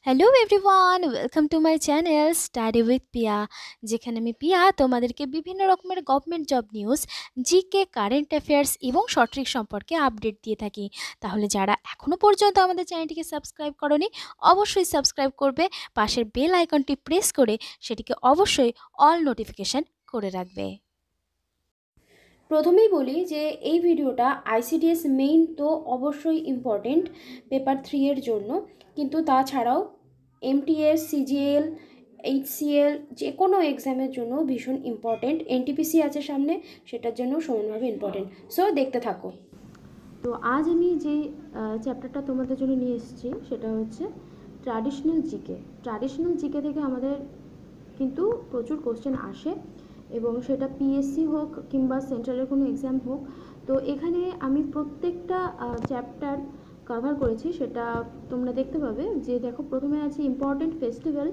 Hello everyone, welcome to my channel study with Piya, যেখানে আমি পিয়া তোমাদেরকে বিভিন্ন রকমের government job news, GK, current affairs এবং সঠিক সম্পর্কে আপডেট দিয়ে থাকি। তাহলে যারা এখনও পর্যন্ত আমাদের চ্যানেলটিকে সাবস্ক্রাইব করনি, অবশ্যই সাবস্ক্রাইব করবে, পাশের বেল আইকনটি প্রেস করে সেটিকে অবশ্যই অল নোটিফিকেশান করে রাখবে। প্রথমেই বলি যে এই ভিডিওটা আইসিডিএস মেইন তো অবশ্যই ইম্পর্টেন্ট পেপার 3 এর জন্য, কিন্তু তাছাড়াও এমটিএস, সিজিএল, এইচসিএল যে কোনো এক্সামের জন্য ভীষণ ইম্পর্টেন্ট। এনটিপিসি আছে সামনে, সেটার জন্য সমানভাবে ইম্পর্টেন্ট। সো দেখতে থাকো। তো আজ আমি যে চ্যাপ্টারটা তোমাদের জন্য নিয়ে এসেছি সেটা হচ্ছে ট্র্যাডিশনাল জিকে। ট্র্যাডিশনাল জিকে থেকে আমাদের কিন্তু প্রচুর কোশ্চেন আসে, এবং সেটা পিএসসি হোক কিংবা সেন্ট্রালের কোনো এক্সাম হোক। তো এখানে আমি প্রত্যেকটা চ্যাপ্টার কভার করেছি, সেটা তোমরা দেখতে পাবে। যে দেখো, প্রথমে আছে ইম্পর্টেন্ট ফেস্টিভ্যাল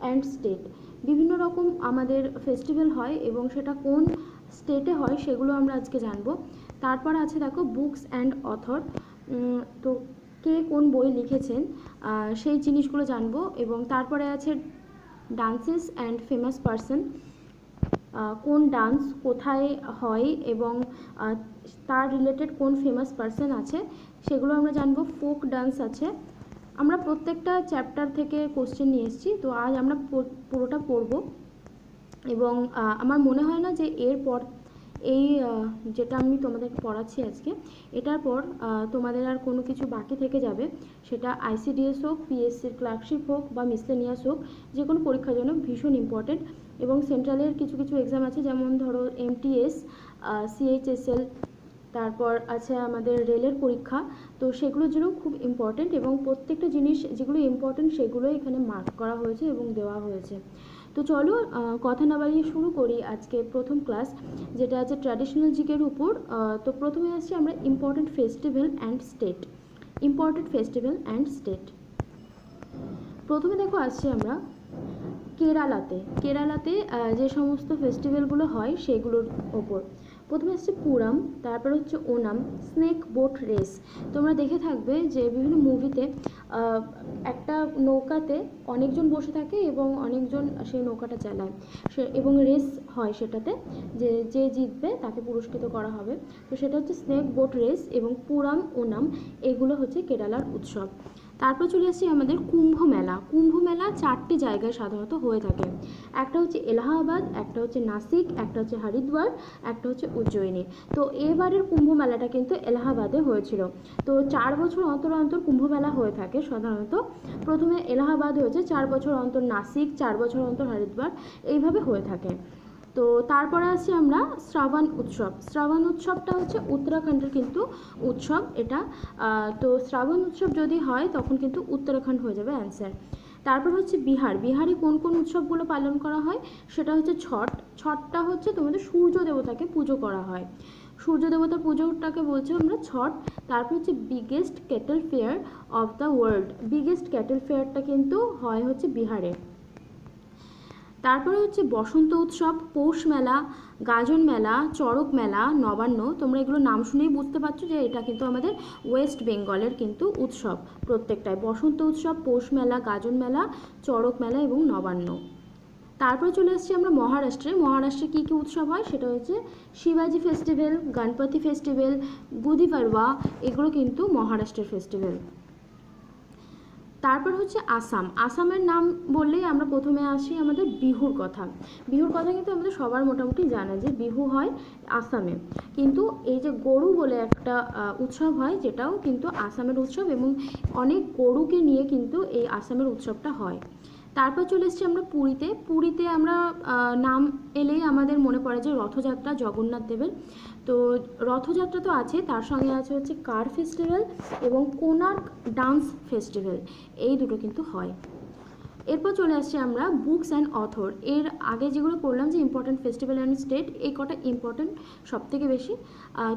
অ্যান্ড স্টেট। বিভিন্ন রকম আমাদের ফেস্টিভ্যাল হয় এবং সেটা কোন স্টেটে হয় সেগুলো আমরা আজকে জানবো। তারপর আছে দেখো বুকস অ্যান্ড অথর, তো কে কোন বই লিখেছেন সেই জিনিসগুলো জানবো। এবং তারপরে আছে ডান্সেস অ্যান্ড ফেমাস পারসন, কোন ডান্স কোথায় হয় এবং তার রিলেটেড কোন ফেমাস পারসন আছে সেগুলো আমরা জানবো। ফোক ডান্স আছে। আমরা প্রত্যেকটা চ্যাপ্টার থেকে কোশ্চেন নিয়ে এসেছি, তো আজ আমরা পুরোটা পড়ব। এবং আমার মনে হয় না যে এরপর এই যেটা আমি তোমাদেরকে পড়াচ্ছি আজকে, এটার পর তোমাদের আর কোনো কিছু বাকি থেকে যাবে। সেটা আইসিডিএস হোক, পিএসসির ক্লার্কশিপ হোক বা মিসলেনিয়াস হোক, যে কোনো পরীক্ষার জন্য ভীষণ ইম্পর্টেন্ট। এবং সেন্ট্রালের কিছু কিছু এক্সাম আছে, যেমন ধরো এমটিএস, সিএইচএসএল, তারপর আছে আমাদের রেলের পরীক্ষা। তো সেগুলোর জন্য খুব ইম্পর্টেন্ট, এবং প্রত্যেকটা জিনিস যেগুলো ইম্পর্টেন্ট সেগুলোই এখানে মার্ক করা হয়েছে এবং দেওয়া হয়েছে। তো চলো কথা না বাড়িয়ে শুরু করি আজকে প্রথম ক্লাস, যেটা আছে ট্র্যাডিশনাল জিকের উপর। তো প্রথমে আসছি আমরা important festival and state. Important festival and state, প্রথমে দেখো আসছি আমরা কেরালাতে যে সমস্ত ফেস্টিভ্যালগুলো হয় সেগুলোর ওপর। প্রথমে আসছে পুরাম, তারপর হচ্ছে ওনাম, স্নেক বোট রেস। তোমরা দেখে থাকবে যে বিভিন্ন মুভিতে একটা নৌকাতে অনেকজন বসে থাকে এবং অনেকজন সেই নৌকাটা চালায়, এবং রেস হয় সেটাতে, যে জিতবে তাকে পুরস্কৃত করা হবে। তো সেটা হচ্ছে স্নেক বোট রেস এবং পুরাম, ওনাম, এগুলো হচ্ছে কেরালার উৎসব। তারপর চলে আসছি আমাদের কুম্ভ মেলা। কুম্ভ মেলা 4টি জায়গায় সাধারণত হয়ে থাকে। একটা হচ্ছে এলাহাবাদ, একটা হচ্ছে নাসিক, একটা হচ্ছে হরিদ্বার, একটা হচ্ছে উজ্জয়িনী। তো এবারের কুম্ভ মেলাটা কিন্তু এলাহাবাদে হয়েছিল। তো 4 বছর অন্তর অন্তর কুম্ভ মেলা হয়ে থাকে সাধারণত। প্রথমে এলাহাবাদ হয়েছে, 4 বছর অন্তর নাসিক, 4 বছর অন্তর হরিদ্বার, এইভাবে হয়ে থাকে। তো তারপরে আসছি আমরা শ্রাবণ উৎসব। শ্রাবণ উৎসবটা হচ্ছে উত্তরাখণ্ডের কিন্তু উৎসব এটা। তো শ্রাবণ উৎসব যদি হয় তখন কিন্তু উত্তরাখণ্ড হয়ে যাবে অ্যান্সার। তারপর হচ্ছে বিহারে কোন কোন উৎসবগুলো পালন করা হয় সেটা হচ্ছে ছটটা হচ্ছে তোমাদের সূর্য দেবতাকে পুজো করা হয়, সূর্য দেবতা পুজোটাকে বলছে আমরা ছট। তারপর হচ্ছে biggest cattle fair of the world. Biggest cattle ফেয়ারটা কিন্তু হয় হচ্ছে বিহারে। তারপরে হচ্ছে বসন্ত উৎসব, পৌষ মেলা, গাজন মেলা, চড়ক মেলা, নবান্ন। তোমরা এগুলো নাম শুনেই বুঝতে পারছো যে এটা কিন্তু আমাদের ওয়েস্ট বেঙ্গলের কিন্তু উৎসব প্রত্যেকটাই। বসন্ত উৎসব, পৌষ মেলা, গাজন মেলা, চড়ক মেলা এবং নবান্ন। তারপরে চলে এসেছি আমরা মহারাষ্ট্রে কী কী উৎসব হয় সেটা হচ্ছে শিবাজি ফেস্টিভ্যাল, গণপতি ফেস্টিভ্যাল, গুদি পাড়ওয়া, এগুলো কিন্তু মহারাষ্ট্রের ফেস্টিভ্যাল। তারপর হচ্ছে আসামের নাম বললেই আমরা প্রথমে আসি আমাদের বিহুর কথা। কিন্তু আমাদের সবার মোটামুটি জানা যে বিহু হয় আসামে। কিন্তু এই যে গরু বলে একটা উৎসব হয়, যেটাও কিন্তু আসামের উৎসব, এবং অনেক গরুকে নিয়ে কিন্তু এই আসামের উৎসবটা হয়। তারপর চলে এসেছি আমরা পুরীতে আমরা নাম এলেই আমাদের মনে পড়ে যে রথযাত্রা জগন্নাথ দেবের। তো রথযাত্রা তো আছে, তার সঙ্গে আছে হচ্ছে কার ফেস্টিভ্যাল এবং কোনার্ক ডান্স ফেস্টিভ্যাল, এই দুটো কিন্তু হয়। এরপর চলে আসছি আমরা বুকস অ্যান্ড অথর। এর আগে যেগুলো পড়লাম যে ইম্পর্টেন্ট ফেস্টিভ্যাল অ্যান্ড স্টেট, এই কটা ইম্পর্টেন্ট সব থেকে বেশি।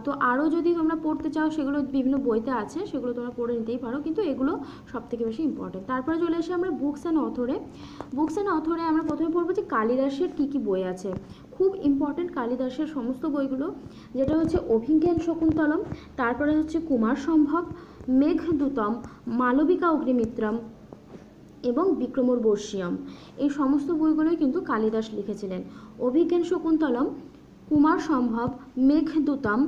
তো আরও যদি তোমরা পড়তে চাও সেগুলো বিভিন্ন বইতে আছে, সেগুলো তোমরা পড়ে নিতেই পারো, কিন্তু এগুলো সব থেকে বেশি ইম্পর্টেন্ট। তারপরে চলে আসি আমরা বুকস অ্যান্ড অথরে আমরা প্রথমে পড়বো যে কালিদাসের কী কী বই আছে। খুব ইম্পর্টেন্ট কালিদাসের সমস্ত বইগুলো, যেটা হচ্ছে অভিজ্ঞান শকুন্তলম, তারপরে হচ্ছে কুমার সম্ভব, মেঘদূতম, মালবিকা অগ্নিমিত্রম, এবং বিক্রমোর্বশীয়ম, এই সমস্ত বইগুলোই কিন্তু কালিদাস লিখেছিলেন। অভিজ্ঞান শকুন্তলম, কুমার সম্ভব, মেঘদূতম,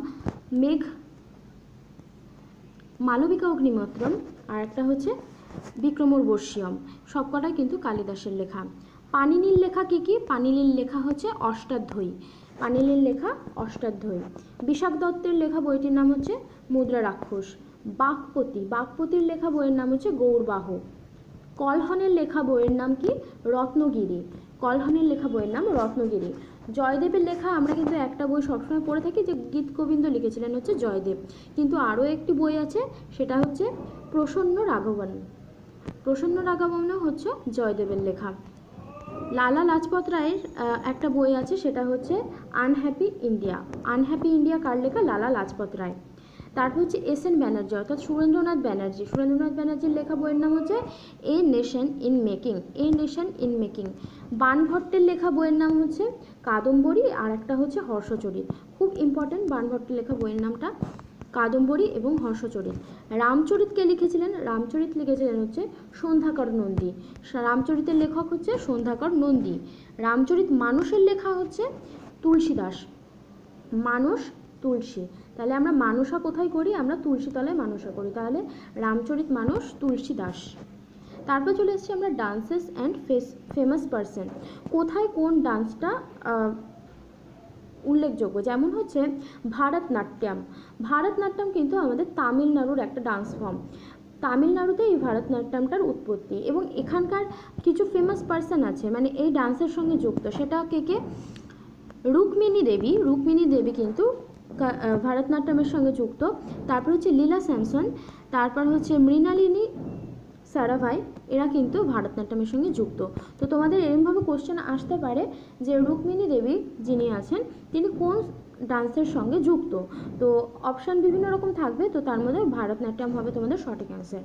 মালবিকা অগ্নিমিত্রম, আর একটা হচ্ছে বিক্রমোর্বশীয়ম, সবকটাই কিন্তু কালিদাসের লেখা। পাণিনির লেখা কি কি? পাণিনির লেখা হচ্ছে অষ্টাধ্যায়ী, পাণিনির লেখা অষ্টাধ্যায়ী। বিশাখ দত্তের লেখা বইটির নাম হচ্ছে মুদ্রা রাক্ষস। বাক্পতির লেখা বইয়ের নাম হচ্ছে গৌরবাহ। কলহনের লেখা বইয়ের নাম কি? রত্নগিরি। কলহনের লেখা বইয়ের নাম রত্নগিরি। জয়দেবের লেখা আমরা কিন্তু একটা বই সবসময় পড়ে থাকি যে গীত গোবিন্দ লিখেছিলেন হচ্ছে জয়দেব, কিন্তু আরও একটি বই আছে সেটা হচ্ছে প্রসন্ন রাঘবন। প্রসন্ন রাঘবনও হচ্ছে জয়দেবের লেখা। লালা লাজপত রায়ের একটা বই আছে সেটা হচ্ছে আনহ্যাপি ইন্ডিয়া। আনহ্যাপি ইন্ডিয়া কার লেখা? লালা লাজপত রায়। তারপর হচ্ছে এস.এন. ব্যানার্জি অর্থাৎ সুরেন্দ্রনাথ ব্যানার্জি। সুরেন্দ্রনাথ ব্যানার্জির লেখা বইয়ের নাম হচ্ছে a nation in making. A nation in making. বাণভট্টের লেখা বইয়ের নাম হচ্ছে কাদম্বরী, আর একটা হচ্ছে হর্ষচরিত। খুব ইম্পর্টেন্ট বাণভট্টের লেখা বইয়ের নামটা কাদম্বরী এবং হর্ষচরিত। রামচরিত কে লিখেছিলেন? রামচরিত লিখেছিলেন হচ্ছে সন্ধ্যাকর নন্দী। রামচরিতের লেখক হচ্ছে সন্ধ্যাকর নন্দী। রামচরিত মানসের লেখা হচ্ছে তুলসীদাস। মানস, তুলসী, তাহলে আমরা মানসা কোথায় করি? আমরা তুলসী তলায় মানসা করি, তাহলে রামচরিত মানস তুলসীদাস। তারপর চলে এসেছি আমরা ডান্সেস অ্যান্ড ফেমাস পারসন। কোথায় কোন ডান্সটা উল্লেখযোগ্য, যেমন হচ্ছে ভারতনাট্যম। ভারতনাট্যম কিন্তু আমাদের তামিলনাড়ুর একটা ডান্স ফর্ম। তামিলনাড়ুতে এই ভারতনাট্যমটার উৎপত্তি, এবং এখানকার কিছু ফেমাস পারসন আছে মানে এই ডান্সের সঙ্গে যুক্ত, সেটা কে কে? রুক্মিণী দেবী। রুক্মিণী দেবী কিন্তু ভারতনাট্যমের সঙ্গে যুক্ত। তারপর হচ্ছে লীলা স্যামসন, তারপর হচ্ছে মৃণালিনী সারাভাই, এরা কিন্তু ভারতনাট্যমের সঙ্গে যুক্ত। তো তোমাদের এরকমভাবে কোশ্চেন আসতে পারে যে রুক্মিণী দেবী যিনি আছেন তিনি কোন ডান্সের সঙ্গে যুক্ত, তো অপশান বিভিন্ন রকম থাকবে, তো তার মধ্যে ভারতনাট্যম হবে তোমাদের সঠিক অ্যান্সার।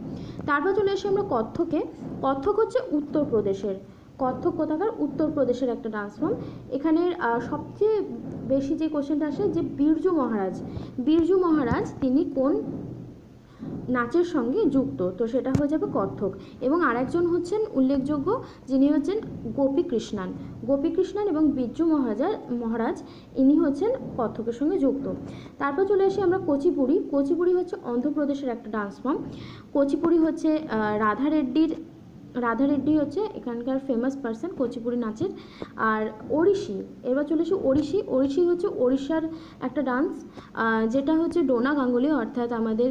তারপর চলে এসে আমরা কত্থকে। কত্থক হচ্ছে উত্তরপ্রদেশের। কত্থক কোথাকার? উত্তরপ্রদেশের একটা ডান্স ফর্ম। এখানের সবচেয়ে বেশি যে কোশ্চেনটা আসে যে বিরজু মহারাজ, বিরজু মহারাজ তিনি কোন নাচের সঙ্গে যুক্ত, তো সেটা হয়ে যাবে কত্থক। এবং আরেকজন হচ্ছেন উল্লেখযোগ্য যিনি হচ্ছেন গোপীকৃষ্ণান। গোপীকৃষ্ণান এবং বিরজু মহারাজ ইনি হচ্ছেন কত্থকের সঙ্গে যুক্ত। তারপর চলে আসি আমরা কুচিপুড়ি। কুচিপুড়ি হচ্ছে অন্ধ্রপ্রদেশের একটা ডান্স ফর্ম। কুচিপুড়ি হচ্ছে রাধা রেড্ডি হচ্ছে এখানকার ফেমাস পারসন কুচিপুড়ি নাচের। আর ওড়িশি, এবার চলে এসে ওড়িশি। ওড়িশি হচ্ছে ওড়িশার একটা ডান্স, যেটা হচ্ছে ডোনা গাঙ্গুলি অর্থাৎ আমাদের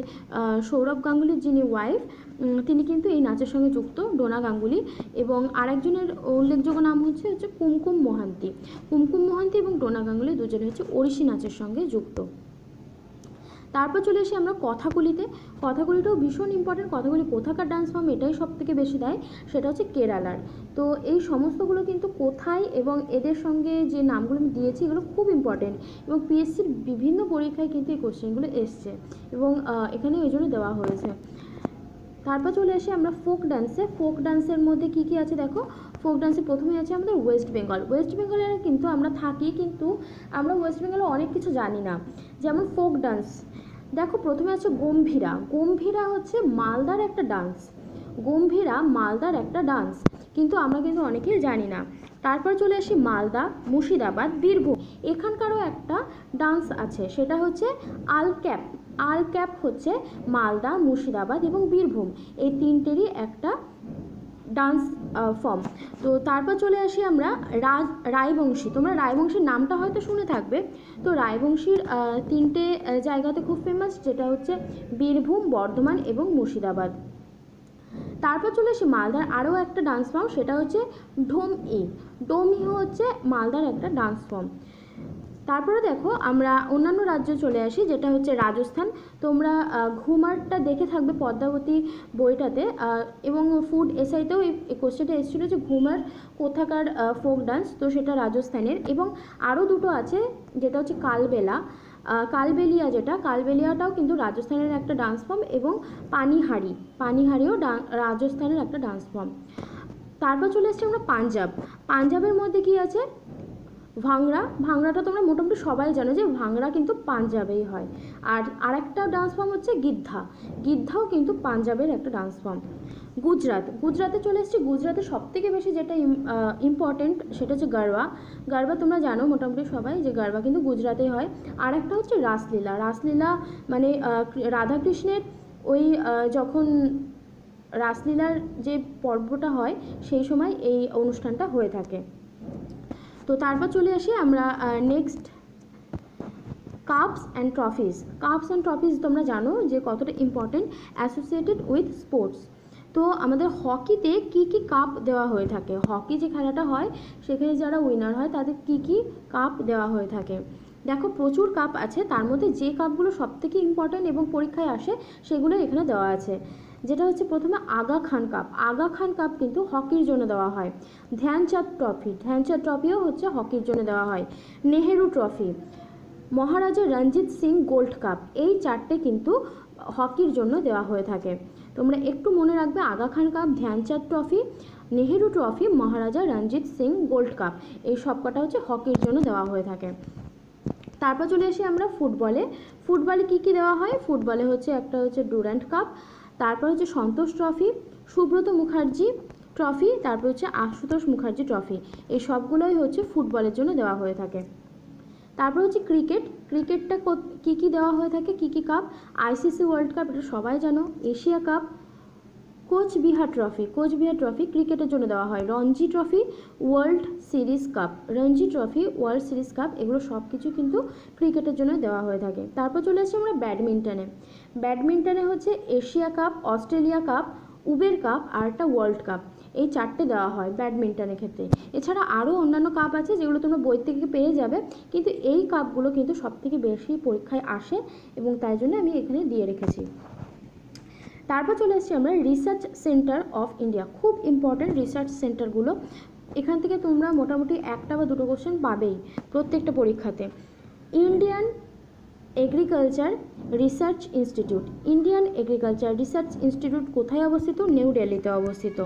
সৌরভ গাঙ্গুলির যিনি ওয়াইফ তিনি কিন্তু এই নাচের সঙ্গে যুক্ত, ডোনা গাঙ্গুলি। এবং আরেকজনের উল্লেখযোগ্য নাম হচ্ছে কুমকুম মোহান্তি। কুমকুম মোহান্তি এবং ডোনা গাঙ্গুলি দুজনে হচ্ছে ওড়িশি নাচের সঙ্গে যুক্ত। তারপর চলে এসে আমরা কথাগুলিতে। কথাগুলিটাও ভীষণ ইম্পর্টেন্ট। কথাগুলি কোথাকার ডান্স ফর্ম এটাই সব থেকে বেশি দেয়, সেটা হচ্ছে কেরালার। তো এই সমস্তগুলো কিন্তু কোথায় এবং এদের সঙ্গে যে নামগুলো আমি দিয়েছি এগুলো খুব ইম্পর্টেন্ট, এবং পিএসসির বিভিন্ন পরীক্ষায় কিন্তু এই কোশ্চেনগুলো এসছে এবং এখানে ওই জন্য দেওয়া হয়েছে। তারপর চলে আসি আমরা ফোক ডান্সে। ফোক ডান্সের মধ্যে কি কি আছে দেখো। ফোক ডান্সে প্রথমে আছে আমাদের ওয়েস্ট বেঙ্গল। ওয়েস্ট বেঙ্গলে কিন্তু আমরা থাকি, কিন্তু আমরা ওয়েস্ট বেঙ্গলে অনেক কিছু জানি না। যেমন ফোক ডান্স দেখো, প্রথমে আছে গম্ভীরা। গম্ভীরা হচ্ছে মালদার একটা ডান্স। গম্ভীরা মালদার একটা ডান্স, কিন্তু আমরা কিন্তু অনেকেই জানি না। তারপর চলে আসি মালদা, মুর্শিদাবাদ, বীরভূম। এখানকারও একটা ডান্স আছে, সেটা হচ্ছে আলক্যাপ। আলক্যাপ হচ্ছে মালদা, মুর্শিদাবাদ এবং বীরভূম এই তিনটেরই একটা ডান্স ফর্ম। তো তারপর চলে আসি আমরা রায়বংশী। তোমরা রায়বংশীর নামটা হয়তো শুনে থাকবে। তো রায়বংশীর তিনটে জায়গাতে খুব ফেমাস, যেটা হচ্ছে বীরভূম, বর্ধমান এবং মুর্শিদাবাদ। তারপর চলে আসি মালদার আরও একটা ডান্স ফর্ম, সেটা হচ্ছে ঢোম-ই। ঢোম-ই হচ্ছে মালদার একটা ডান্স ফর্ম। তারপরে দেখো আমরা অন্যান্য রাজ্যে চলে আসি, যেটা হচ্ছে রাজস্থান। তোমরা ঘুমারটা দেখে থাকবে পদ্মাবতী বইটাতে, এবং ফুড এসআইতেও এই কোশ্চেনটা এসেছিলো যে ঘুমার কোথাকার ফোক ডান্স, তো সেটা রাজস্থানের। এবং আরও দুটো আছে, যেটা হচ্ছে কালবেলা, কালবেলিয়া, যেটা কালবেলিয়াটাও কিন্তু রাজস্থানের একটা ডান্স ফর্ম, এবং পানিহারি, পানিহারিও রাজস্থানের একটা ডান্স ফর্ম। তারপর চলে এসেছি আমরা পাঞ্জাব। পাঞ্জাবের মধ্যে কি আছে? ভাংড়া, ভাংড়াটা তোমরা মোটামুটি সবাই জানো যে ভাংড়া কিন্তু পাঞ্জাবেই হয়। আর আরেকটা ডান্স ফর্ম হচ্ছে গিদ্ধা, গিদ্ধাও কিন্তু পাঞ্জাবের একটা ডান্স ফর্ম। গুজরাট, গুজরাতে চলে এসেছি। গুজরাতে সবথেকে বেশি যেটা ইম্পর্টেন্ট সেটা হচ্ছে গারবা। গারবা তোমরা জানো মোটামুটি সবাই যে গারবা কিন্তু গুজরাতেই হয়। আর একটা হচ্ছে রাসলীলা, রাসলীলা মানে রাধাকৃষ্ণের ওই যখন রাসলীলার যে পর্বটা হয় সেই সময় এই অনুষ্ঠানটা হয়ে থাকে। তো তারপর চলে আসি আমরা next, cups and trophies. Cups and trophies তোমরা জানো যে কতটা ইম্পর্টেন্ট অ্যাসোসিয়েটেড উইথ স্পোর্টস। তো আমাদের হকিতে কি কি কাপ দেওয়া হয়ে থাকে, হকি যে খেলাটা হয় সেখানে যারা উইনার হয় তাদের কি কি কাপ দেওয়া হয়ে থাকে। দেখো প্রচুর কাপ আছে, তার মধ্যে যে কাপগুলো সবথেকে ইম্পর্টেন্ট এবং পরীক্ষায় আসে সেগুলো এখানে দেওয়া আছে। যেটা হচ্ছে প্রথমে আগা খান কাপ, আগা খান কাপ কিন্তু হকির জন্য দেওয়া হয়। ধ্যানচাঁদ ট্রফি, ধ্যানচাঁদ ট্রফিও হচ্ছে হকির জন্য দেওয়া হয়। Nehru trophy, Maharaja Ranjit Singh gold cup, এই চারটে কিন্তু হকির জন্য দেওয়া হয়ে থাকে। তোমরা একটু মনে রাখবে Aga Khan cup, Dhyanchand trophy, Nehru trophy, Maharaja Ranjit Singh gold cup, এই সবকটা হচ্ছে হকির জন্য দেওয়া হয়ে থাকে। তারপর চলে আসি আমরা ফুটবলে। ফুটবলে কি কি দেওয়া হয়, ফুটবলে হচ্ছে একটা হচ্ছে ডুরান্ট কাপ, তারপর হচ্ছে সন্তোষ ট্রফি, সুব্রত মুখার্জি ট্রফি, তারপর হচ্ছে আশুতোষ মুখার্জি ট্রফি, এই সবগুলোই হচ্ছে ফুটবলের জন্য দেওয়া হয়ে থাকে। তারপর হচ্ছে ক্রিকেট, ক্রিকেটটা কী কী দেওয়া হয়ে থাকে, কী কী কাপ, আইসিসি ওয়ার্ল্ড কাপ, এটা সবাই জানো, Asia cup, Cooch Behar trophy, Cooch Behar trophy ক্রিকেটের জন্য দেওয়া হয়, Ranji trophy, world series cup, Ranji trophy, world series cup, এগুলো সব কিছু কিন্তু ক্রিকেটের জন্য দেওয়া হয়ে থাকে। তারপর চলে আসছি আমরা ব্যাডমিন্টনে। ব্যাডমিন্টনে হচ্ছে Asia cup, Australia cup, Uber cup আর একটা ওয়ার্ল্ড কাপ, এই চারটে দেওয়া হয় ব্যাডমিন্টনের ক্ষেত্রে। এছাড়া আরও অন্যান্য কাপ আছে যেগুলো তোমরা বই থেকে পেয়ে যাবে, কিন্তু এই কাপগুলো কিন্তু সবথেকে বেশি পরীক্ষায় আসে এবং তাই জন্য আমি এখানে দিয়ে রেখেছি। তারপর চলে আসছি আমরা রিসার্চ সেন্টার অফ ইন্ডিয়া, খুব ইম্পর্ট্যান্ট রিসার্চ সেন্টারগুলো, এখান থেকে তোমরা মোটামুটি একটা বা দুটো কোশ্চেন পাবেই প্রত্যেকটা পরীক্ষাতে। Indian agriculture research institute, Indian agriculture research institute কোথায় অবস্থিত, নিউ দিল্লিতে অবস্থিত।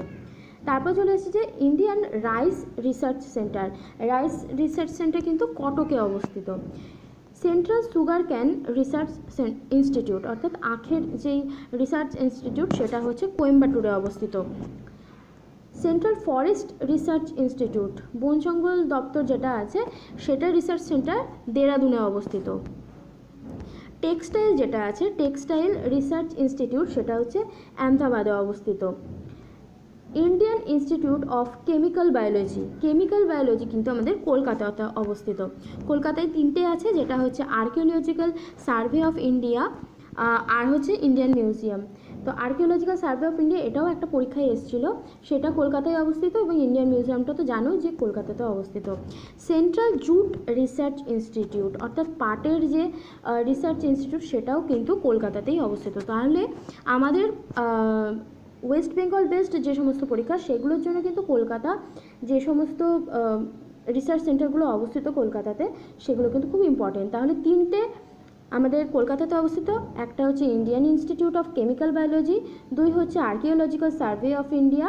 তারপর চলে এসেছে যে Indian rice research centre, rice research centre কিন্তু কটকে অবস্থিত। Central sugar cane research institute, অর্থাৎ আখের যেই রিসার্চ ইনস্টিটিউট সেটা হচ্ছে কোয়েম্বাটুরে অবস্থিত। সেন্ট্রাল ফরেস্ট রিসার্চ ইনস্টিটিউট, বন জঙ্গল দপ্তর যেটা আছে সেটা রিসার্চ সেন্টার দেরাদুনে অবস্থিত। টেক্সটাইল যেটা আছে, টেক্সটাইল রিসার্চ ইনস্টিটিউট সেটা হচ্ছে আহমেদাবাদে অবস্থিত। Indian institute of chemical biology, chemical biology কিন্তু আমাদের কলকাতাতে অবস্থিত। কলকাতায় তিনটে আছে, যেটা হচ্ছে আর্কিওলজিক্যাল সার্ভে অফ ইন্ডিয়া আর হচ্ছে ইন্ডিয়ান মিউজিয়াম। তো আর্কিওলজিক্যাল সার্ভে অফ ইন্ডিয়া এটাও একটা পরীক্ষায় এসেছিলো, সেটা কলকাতায় অবস্থিত, এবং ইন্ডিয়ান মিউজিয়ামটা তো জানো যে কলকাতাতে অবস্থিত। সেন্ট্রাল জুট রিসার্চ ইনস্টিটিউট, অর্থাৎ পাটের যে রিসার্চ ইনস্টিটিউট সেটাও কিন্তু কলকাতাতেই অবস্থিত। তাহলে আমাদের ওয়েস্ট বেঙ্গল বেসড যে সমস্ত পরীক্ষা সেগুলোর জন্য কিন্তু কলকাতা, যে সমস্ত রিসার্চ সেন্টারগুলো অবস্থিত কলকাতাতে সেগুলো কিন্তু খুব ইম্পর্টেন্ট। তাহলে তিনটে আমাদের কলকাতাতে অবস্থিত, একটা হচ্ছে Indian institute of chemical biology, দুই হচ্ছে আর্কিওলজিক্যাল সার্ভে অফ ইন্ডিয়া,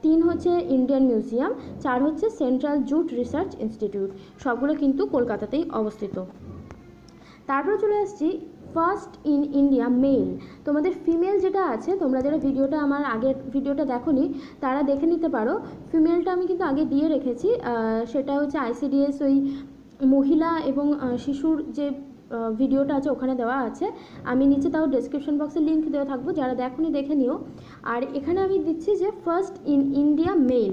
তিন হচ্ছে ইন্ডিয়ান মিউজিয়াম, চার হচ্ছে সেন্ট্রাল জুট রিসার্চ ইনস্টিটিউট, সবগুলো কিন্তু কলকাতাতেই অবস্থিত। তারপর চলে আসছি ফার্স্ট ইন ইন্ডিয়া মেল। তোমাদের ফিমেল যেটা আছে, তোমরা যারা ভিডিওটা আমার আগের ভিডিওটা দেখোনি তারা দেখে নিতে পারো, ফিমেলটা আমি কিন্তু আগে দিয়ে রেখেছি, সেটা হচ্ছে আইসিডিএস ওই মহিলা এবং শিশুর যে ভিডিওটা আছে ওখানে দেওয়া আছে, আমি নিচে তাও ডেসক্রিপশন বক্সে লিঙ্ক দেওয়া থাকবো, যারা দেখোনি দেখে নিও। আর এখানে আমি দিচ্ছি যে ফার্স্ট ইন ইন্ডিয়া মেল,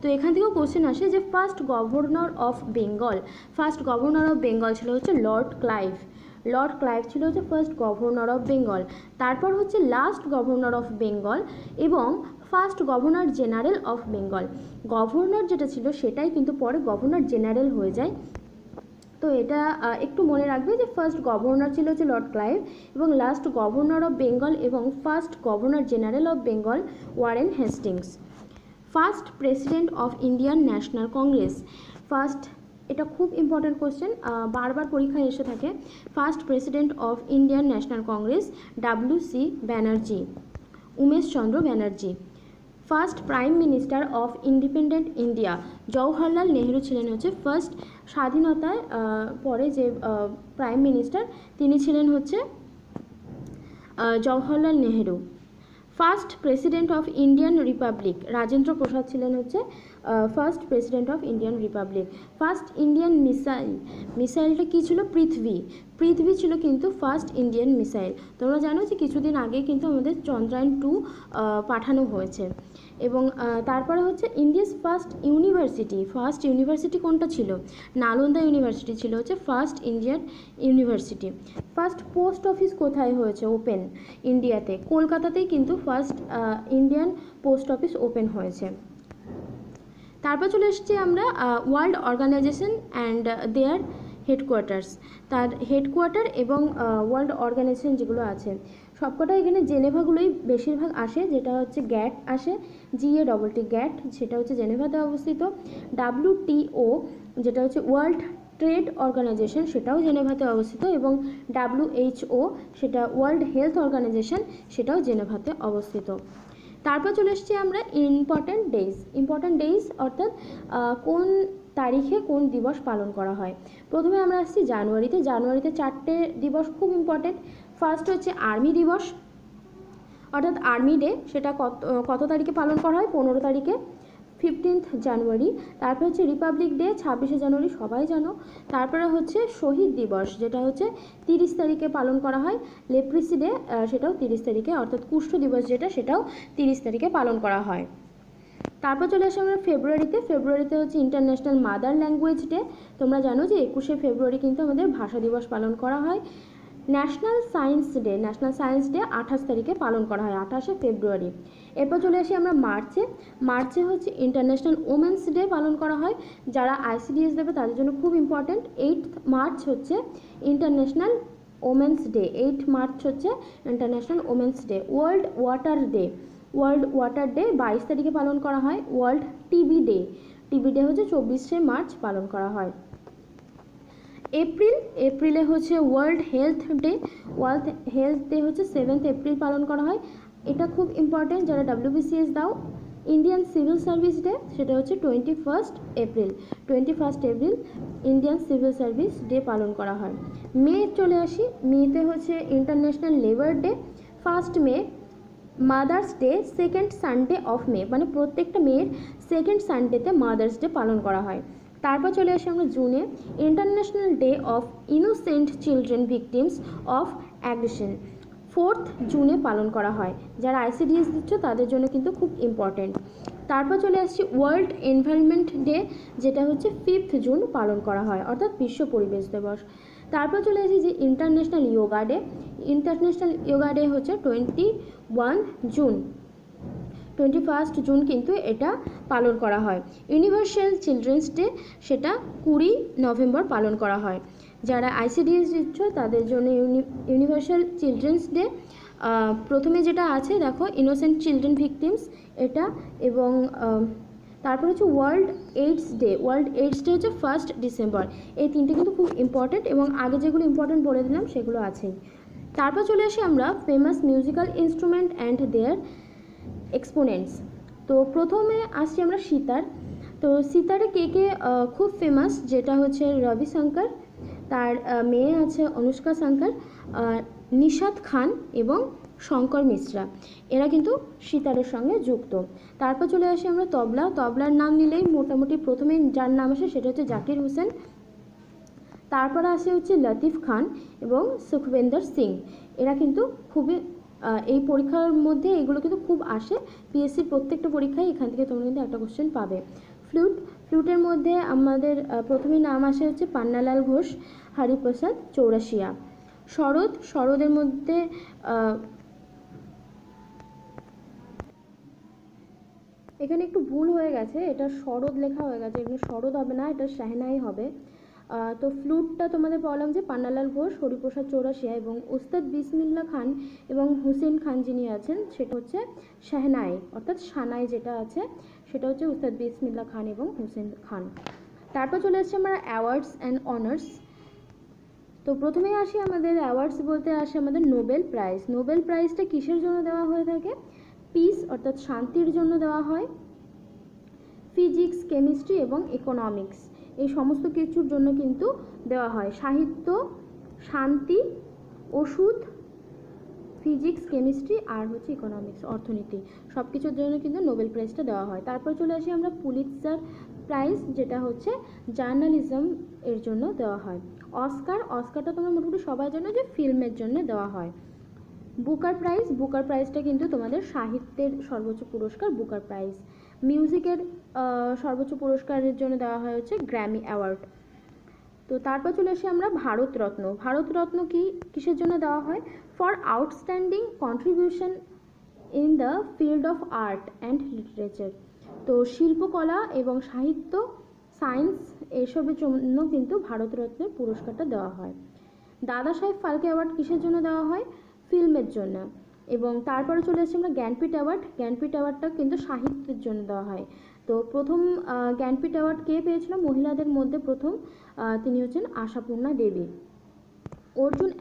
তো এখান থেকেও কোশ্চেন আসে যে first governor of Bengal, first governor of Bengal ছিল হচ্ছে লর্ড ক্লাইভ, লর্ড ক্লাইভ ছিল হচ্ছে ফার্স্ট গভর্নর অফ বেঙ্গল। তারপর হচ্ছে লাস্ট গভর্নর অফ বেঙ্গল এবং first governor general of Bengal. Governor যেটা ছিল সেটাই কিন্তু পরে গভর্নর জেনারেল হয়ে যায়। তো এটা একটু মনে রাখবে যে ফার্স্ট গভর্নর ছিল হচ্ছে লর্ড ক্লাইভ এবং লাস্ট গভর্নর অফ বেঙ্গল এবং first governor general of Bengal Warren Hastings. First president of Indian national Congress, first, এটা খুব ইম্পর্ট্যান্ট কোশ্চেন, বারবার পরীক্ষায় এসে থাকে। First president of Indian national Congress ডব্লিউ.সি. Banerjee, Umesh Chandra Banerjee. First prime minister of independent India, Jawaharlal Nehru ছিলেন হচ্ছে ফার্স্ট স্বাধীনতায় পরে যে প্রাইম মিনিস্টার তিনি ছিলেন হচ্ছে Jawaharlal Nehru. First president of Indian republic Rajendra Prasad ছিলেন হচ্ছে first president of Indian republic. First Indian মিসাইলটা কী ছিল? পৃথিবী ছিল কিন্তু ফার্স্ট ইন্ডিয়ান মিসাইল। তোমরা জানো যে কিছুদিন আগে কিন্তু আমাদের চন্দ্রায়ন 2 পাঠানো হয়েছে। এবং তারপরে হচ্ছে ইন্ডিয়াস ফার্স্ট ইউনিভার্সিটি কোনটা ছিল? নালন্দা ইউনিভার্সিটি ছিল হচ্ছে first Indian university. First post office কোথায় হয়েছে ওপেন? ইন্ডিয়াতে, কলকাতাতেই কিন্তু first Indian post office open হয়েছে। তারপর চলে এসেছি আমরা world organisation and their headquarters. তার হেডকোয়ার্টার এবং ওয়ার্ল্ড অর্গানাইজেশন যেগুলো আছে সবকটা এখানে জেনেভাগুলোই বেশিরভাগ আসে, যেটা হচ্ছে গ্যাট আসে, GATT গ্যাট, সেটা হচ্ছে জেনেভাতে অবস্থিত। WTO যেটা হচ্ছে ওয়ার্ল্ড ট্রেড অর্গানাইজেশন, সেটাও জেনেভাতে অবস্থিত। এবং WHO সেটা ওয়ার্ল্ড হেলথ অর্গানাইজেশন, সেটাও জেনেভাতে অবস্থিত। তারপর চলে এসেছি আমরা ইম্পর্ট্যান্ট ডেইজ অর্থাৎ কোন তারিখে কোন দিবস পালন করা হয়। প্রথমে আমরা আসছি জানুয়ারিতে 4টে দিবস খুব ইম্পর্ট্যান্ট। ফার্স্ট হচ্ছে আর্মি দিবস অর্থাৎ আর্মি ডে, সেটা কত তারিখে পালন করা হয়? 15 তারিখে, 15th জানুয়ারি। তারপরে হচ্ছে রিপাবলিক ডে 26শে জানুয়ারি, সবাই জানো। তারপরে হচ্ছে শহীদ দিবস, যেটা হচ্ছে 30 তারিখে পালন করা হয়। লেপ্রিসি ডে সেটাও 30 তারিখে, অর্থাৎ কুষ্ঠ দিবস যেটা, সেটাও 30 তারিখে পালন করা হয়। তারপর চলে আসি আমরা ফেব্রুয়ারিতে হচ্ছে ইন্টারন্যাশনাল মাদার ল্যাঙ্গুয়েজ ডে। তোমরা জানো যে 21শে ফেব্রুয়ারি কিন্তু আমাদের ভাষা দিবস পালন করা হয়। ন্যাশনাল সায়েন্স ডে 28 তারিখে পালন করা হয়, 28শে ফেব্রুয়ারি। এরপর চলে আসি আমরা মার্চে হচ্ছে ইন্টারন্যাশনাল ওমেন্স ডে পালন করা হয়। যারা ICDS দেবে তাদের জন্য খুব ইম্পর্ট্যান্ট। 8 মার্চ হচ্ছে ইন্টারন্যাশনাল ওমেন্স ডে, 8 মার্চ হচ্ছে international women's day. World water day 22 তারিখে পালন করা হয়। ওয়ার্ল্ড টিবি ডে হচ্ছে 24শে মার্চ পালন করা হয়। এপ্রিলে হচ্ছে ওয়ার্ল্ড হেলথ ডে হচ্ছে 7th এপ্রিল পালন করা হয়। এটা খুব ইম্পর্ট্যান্ট, যারা WBCS দাও। ইন্ডিয়ান সিভিল সার্ভিস ডে সেটা হচ্ছে 21 April Indian civil service day পালন করা হয়। চলে আসি মেতে হচ্ছে international labour day 1 May. Mother's day 2nd Sunday of May, মানে প্রত্যেকটা মেয়ের 2nd সানডেতে মাদার্স ডে পালন করা হয়। তারপর চলে আসি আমরা জুনে, international day of innocent children victims of aggression, 4th জুনে পালন করা হয়। যারা ICDS দিচ্ছ তাদের জন্য কিন্তু খুব ইম্পর্ট্যান্ট। তারপর চলে আসছি ওয়ার্ল্ড এনভায়রনমেন্ট ডে, যেটা হচ্ছে 5th জুন পালন করা হয়, অর্থাৎ বিশ্ব পরিবেশ দিবস। তারপর চলে আসি যে ইন্টারন্যাশনাল যোগা ডে হচ্ছে 21 জুন কিন্তু এটা পালন করা হয়। ইউনিভার্সাল চিলড্রেন্স ডে সেটা 20 নভেম্বর পালন করা হয়। যারা ICDS দিচ্ছ তাদের জন্য ইউনিভার্সাল চিলড্রেন্স ডে প্রথমে যেটা আছে দেখো, ইনোসেন্ট চিলড্রেন ভিকটিমস এটা, এবং তারপর হচ্ছে ওয়ার্ল্ড এইডস ডে হচ্ছে 1 ডিসেম্বর। এই তিনটে কিন্তু খুব ইম্পর্ট্যান্ট, এবং আগে যেগুলো ইম্পর্ট্যান্ট বলে দিলাম সেগুলো আছেই। তারপর চলে আসি আমরা famous musical instrument and their exponents. তো প্রথমে আসছি আমরা সিতার। তো সিতারে কে খুব ফেমাস, যেটা হচ্ছে রবি শঙ্কর, তার মেয়ে আছে অনুষ্কা শঙ্কর, নিশাত খান এবং শঙ্কর মিশ্রা, এরা কিন্তু সিতারের সঙ্গে যুক্ত। তারপর চলে আসি আমরা তবলার নাম নিলেই মোটামুটি প্রথমে যার নাম আসে সেটা হচ্ছে জাকির হোসেন। তারপর আসে হচ্ছে লতিফ খান এবং সুখবিন্দর সিং, এরা কিন্তু খুবই এই পরীক্ষার মধ্যে এগুলো কিন্তু খুব আসে। PSCর প্রত্যেকটা পরীক্ষায় এখান থেকে তোমরা কিন্তু একটা কোশ্চেন পাবে। ফ্লুটের মধ্যে আমাদের প্রথমে নাম আসে হচ্ছে পান্নালাল ঘোষ, হরিপ্রসাদ চৌরাশিয়া। শরদের মধ্যে এখানে একটু ভুল হয়ে গেছে, এটা শরদ লেখা হয়ে গেছে, এখানে শরদ হবে না, এটা শাহনাই হবে। তো ফ্লুটটা তোমাদের বললাম যে পান্নালাল ঘোষ, হরিপ্রসাদ চৌরাশিয়া, এবং উস্তাদ বিসমিল্লাহ খান এবং হুসেন খান যিনি আছেন সেটা হচ্ছে শাহনাই, অর্থাৎ সানাই যেটা আছে সেটা হচ্ছে উস্তাদ বিসমিল্লাহ খান এবং হুসেন খান। তারপর চলে আসছে আমরা অ্যাওয়ার্ডস অ্যান্ড অনার্স। তো প্রথমেই আসি আমাদের অ্যাওয়ার্ডস বলতে আসে আমাদের নোবেল প্রাইজটা কিসের জন্য দেওয়া হয়ে থাকে? পিস অর্থাৎ শান্তির জন্য দেওয়া হয়। ফিজিক্স, কেমিস্ট্রি এবং ইকোনমিক্স, এই সমস্ত কিছুর জন্য কিন্তু দেওয়া হয়। সাহিত্য, শান্তি, ওষুধ, ফিজিক্স, কেমিস্ট্রি আর হচ্ছে ইকোনমিক্স, অর্থনীতি, সব কিছুর জন্য কিন্তু নোবেল প্রাইজটা দেওয়া হয়। তারপর চলে আসি আমরা পুলিৎজার প্রাইজ, যেটা হচ্ছে জার্নালিজম এর জন্য দেওয়া হয়। অস্কারটা তোমরা মোটামুটি সবাই জানো যে ফিল্মের জন্য দেওয়া হয়। বুকার প্রাইজটা কিন্তু তোমাদের সাহিত্যের সর্বোচ্চ পুরস্কার বুকার প্রাইজ। মিউজিকের সর্বোচ্চ পুরস্কারের জন্য দেওয়া হয় হচ্ছে গ্র্যামি অ্যাওয়ার্ড। তো তারপর চলে আসি আমরা ভারতরত্ন কিসের জন্য দেওয়া হয়? For outstanding contribution in the field of art and literature. তো শিল্পকলা এবং সাহিত্য, সায়েন্স এসবের জন্য কিন্তু ভারতরত্নের পুরস্কারটা দেওয়া হয়। দাদা সাহেব ফালকে অ্যাওয়ার্ড কিসের জন্য দেওয়া হয়? ফিল্মের জন্য। এবং তারপরে চলে আসছি আমরা জ্ঞানপীঠ অ্যাওয়ার্ডটা কিন্তু সাহিত্যের জন্য দেওয়া হয়। তো প্রথম জ্ঞানপীঠ অ্যাওয়ার্ড কে পেয়েছিল? মহিলাদের মধ্যে প্রথম তিনি হচ্ছেন আশাপূর্ণা দেবী। অর্জুন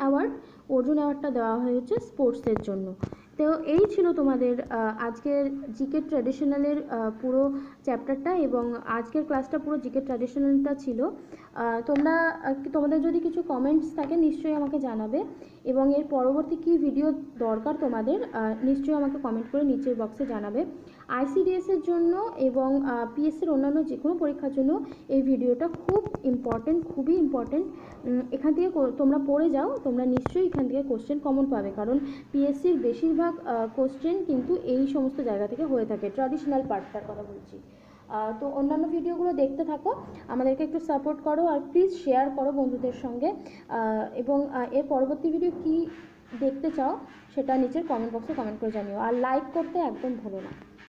অ্যাওয়ার্ডটা দেওয়া হয়েছে স্পোর্টসের জন্য। তো এই ছিল তোমাদের আজকের জিকে ট্র্যাডিশনালের পুরো চ্যাপ্টারটা, এবং আজকের ক্লাসটা পুরো জিকে ট্র্যাডিশনালটা ছিল। তোমাদের যদি কিছু কমেন্টস থাকে নিশ্চয়ই আমাকে জানাবে, এবং এর পরবর্তী কী ভিডিও দরকার তোমাদের নিশ্চয়ই আমাকে কমেন্ট করে নিচের বক্সে জানাবে। ICDS এর জন্য এবং পিএসসির অন্যান্য যে কোনো পরীক্ষার জন্য এই ভিডিওটা খুবই ইম্পর্টেন্ট। এখান থেকে তোমরা পড়ে যাও, তোমরা নিশ্চয়ই এখান থেকে কোশ্চেন কমন পাবে, কারণ পিএসসির বেশিরভাগ কোশ্চেন কিন্তু এই সমস্ত জায়গা থেকে হয়ে থাকে, ট্র্যাডিশনাল পার্টটার কথা বলছি। তো অন্যান্য ভিডিওগুলো দেখতে থাকো, আমাদেরকে একটু সাপোর্ট করো, আর প্লিজ শেয়ার করো বন্ধুদের সঙ্গে, এবং এর পরবর্তী ভিডিও কি দেখতে চাও সেটা নিচের কমেন্ট বক্সে কমেন্ট করে জানিও, আর লাইক করতে একদম ভুলো না।